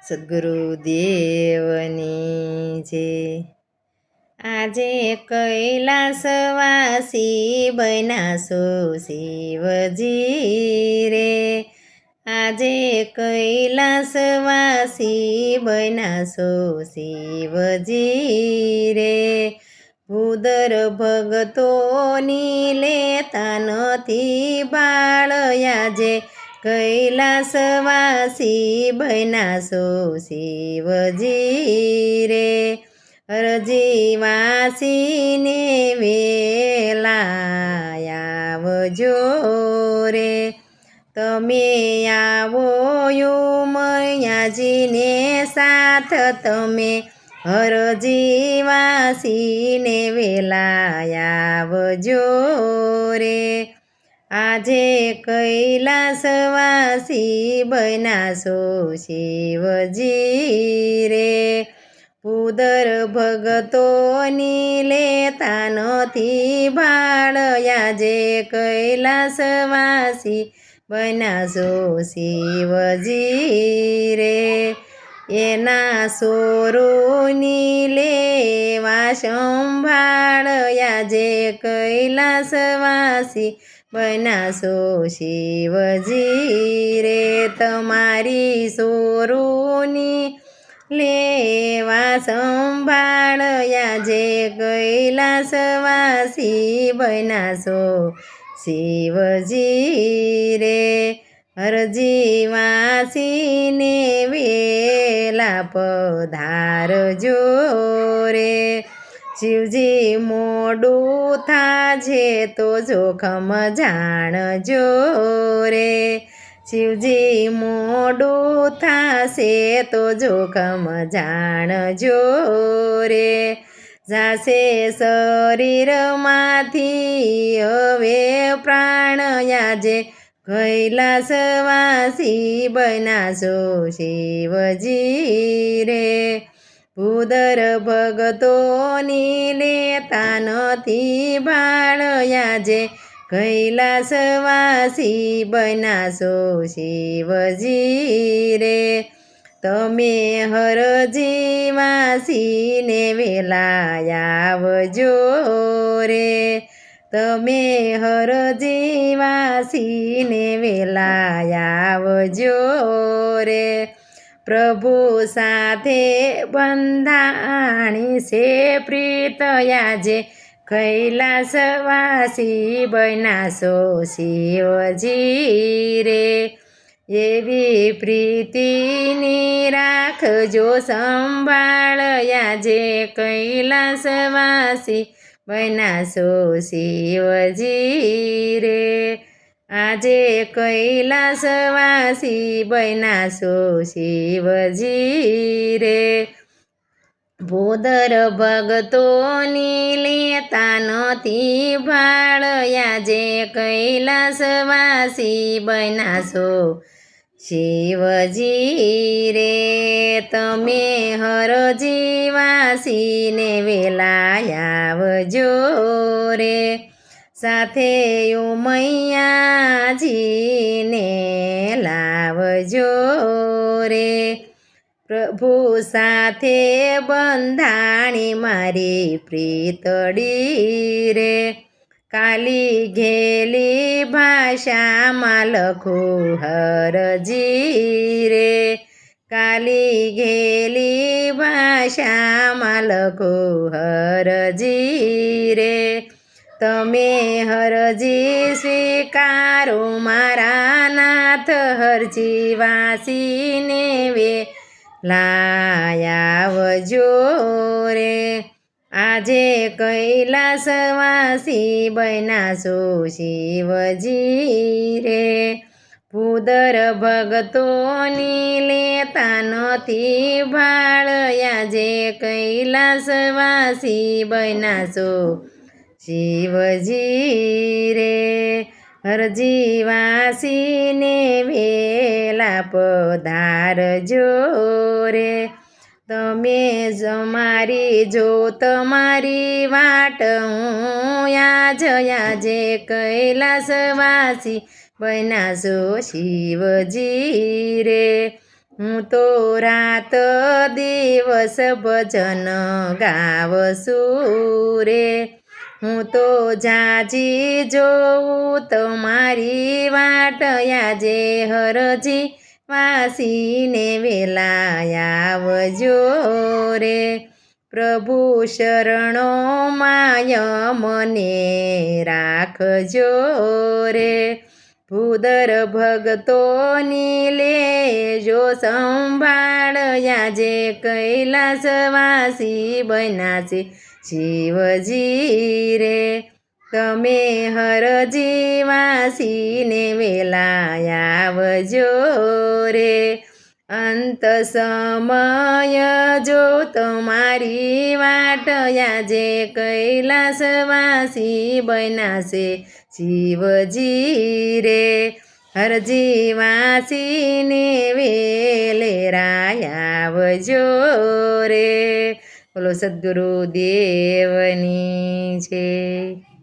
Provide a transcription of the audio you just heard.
સદ્ગુરુદેવની જય. આજે કૈલાસવાસી બન્યા શિવજી રે. આજે કૈલાસવાસી બન્યા શિવજી રે. ભૂદર ભગતોની લેતા નથી બાળ. આજે કૈલાસવાસી બન્યા શિવજી રે. અરજીવાસીને વેલા આવજો રે. તમે આવો ઉમૈયાજીને સાથ. તમે અરજીવાસીને વેલા આવજો રે. આજે કૈલાસવાસી બન્યા શિવજી રે. ભૂદર ભગતોની લેતા નથી ભાળ. આજે કૈલાસવાસી બન્યા શિવજી રે. એના સોરોની લેવા સંભાળ. આજે કૈલાસવાસી બન્યા શિવજી રે. તમારી સોરોની લેવા સંભાળ. આજે કૈલાસવાસી બન્યા શિવજી રે. અરજીવાસીને વેલા પધારજો રે. શિવજી મોડું થાજે તો જોખમ જાણજો રે. શિવજી મોડું થાશે તો જોખમ જાણજો રે. જાશે શરીરમાંથી હવે પ્રાણ. આજે કૈલાસવાસી બન્યા શિવજી રે. ભૂદર ભગતોની લેતા નથી ભાળ. આજે કૈલાસવાસી બન્યા શિવજી રે. તમે હરજીવાસીને વેલા આવજો રે. તમે હરજીવાસીને વેલા આવજો રે. પ્રભુ સાથે બંધાણી છે પ્રીત. આજે કૈલાસવાસી બન્યા શિવજી રે. એવી પ્રીતિની રાખજો સંભાળ. આજે કૈલાસવાસી બન્યા શિવજી રે. આજે કૈલાસવાસી બન્યા શિવજી રે. ભૂદર ભગતોની લેતા નથી ભાળ. આજે કૈલાસવાસી બન્યા શિવજી રે. તમે હરજીવાસીને વેલા આવજો રે. સાથે ઉમૈયાજીને લાવજો રે. પ્રભુ સાથે બંધાણી મારી પ્રીતડી રે. કાલી ઘેલી ભાષામાં લખું હરજી રે. કાલી ઘેલી ભાષામાં લખું હરજી રે. તમે હરજી સ્વીકારો મારા નાથ. હરજીવાસીને વેલા આવજો રે. આજે કૈલાસવાસી બન્યા શિવજી રે. ભૂદર ભગતોની લેતા નથી ભાળ. આજે કૈલાસવાસી બન્યા શિવજી રે. હરજીવાસીને વેલા પધારજો રે. તમે મારી જો તમારી વાટ. હું આજે કૈલાસવાસી બન્યા શિવજી રે. હું તો રાત દિવસ ભજન ગાવશું રે. હું તો જાજી જોઉં તમારી વાટ આજે હરજી વાસીને વેલા આવજો રે. પ્રભુ શરણોમાં મને રાખજો રે. ભૂદર ભગતોની લેજો સંભાળ આજે કૈલાસવાસી બન્યા છે શિવજી રે. તમે હરજી વાસીને વેલા આવજો રે. અંત સમય જો તમારી વાટ આજે કૈલાસવાસી બન્યા છે શિવજી રે. હરજી વાસીને વેલે આવજો રે. બોલો સદ્ગુરુ દેવની છે.